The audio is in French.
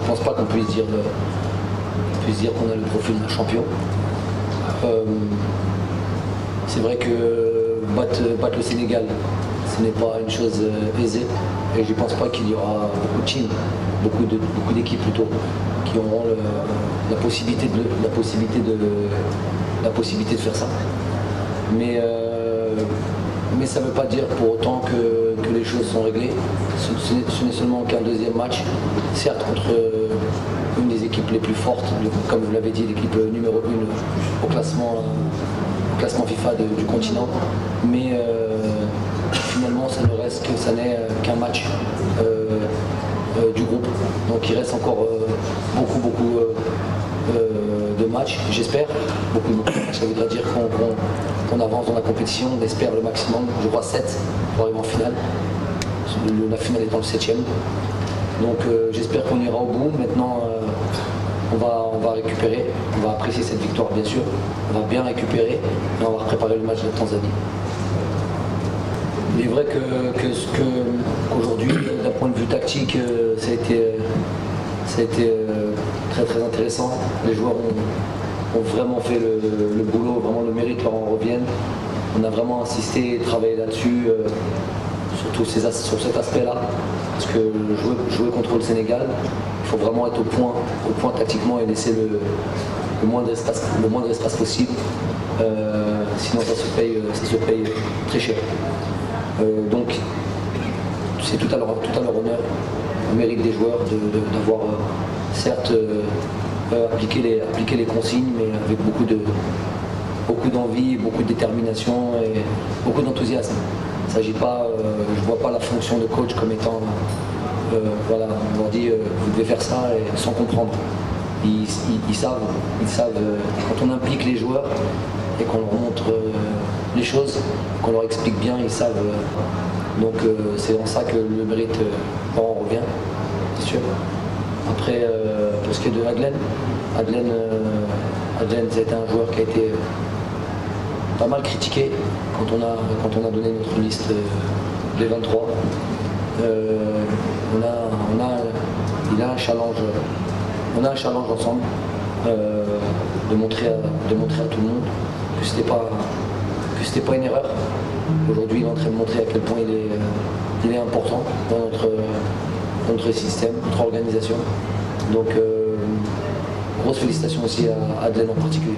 je pense pas qu'on puisse dire qu'on a le profil d'un champion. C'est vrai que battre le Sénégal, ce n'est pas une chose aisée. Et je ne pense pas qu'il y aura beaucoup de teams, beaucoup d'équipes plutôt, qui auront la possibilité de faire ça. Mais ça ne veut pas dire pour autant que les choses sont réglées. Ce n'est seulement qu'un deuxième match, certes contre une des équipes les plus fortes, comme vous l'avez dit, l'équipe numéro 1 au classement FIFA du continent. Mais finalement, ça n'est qu'un match du groupe. Donc il reste encore beaucoup de matchs, j'espère. Beaucoup. Ça voudrait dire qu'on avance dans la compétition, on espère le maximum, je crois 7 pour arriver en finale. La finale étant le 7e. Donc j'espère qu'on ira au bout. Maintenant, on va récupérer, on va apprécier cette victoire bien sûr, on va bien récupérer et on va préparer le match de la Tanzanie. Il est vrai qu'aujourd'hui, d'un point de vue tactique, ça a été très intéressant. Les joueurs ont vraiment fait le boulot, vraiment le mérite leur en revienne. On a vraiment insisté et travaillé là-dessus, sur cet aspect-là. Parce que jouer contre le Sénégal, il faut vraiment être au point tactiquement et laisser le moindre espace possible. Sinon ça se paye très cher. Donc c'est tout à leur honneur, au mérite des joueurs d'avoir certes appliqué les consignes, mais avec beaucoup d'envie, beaucoup de détermination et beaucoup d'enthousiasme. Il s'agit pas, je ne vois pas la fonction de coach comme étant, voilà, on leur dit vous devez faire ça et sans comprendre. Ils savent, quand on implique les joueurs et qu'on leur montre les choses, qu'on leur explique bien, ils savent. Donc c'est en ça que le mérite leur en revient, c'est sûr. Après, pour ce qui est de Adlen, c'était un joueur qui a été pas mal critiqué quand on a donné notre liste des 23. Il a un challenge. On a un challenge ensemble de montrer à tout le monde que c'était pas une erreur. Aujourd'hui, il est en train de montrer à quel point il est important dans notre système, notre organisation. Donc, grosse félicitations aussi à Adlen en particulier.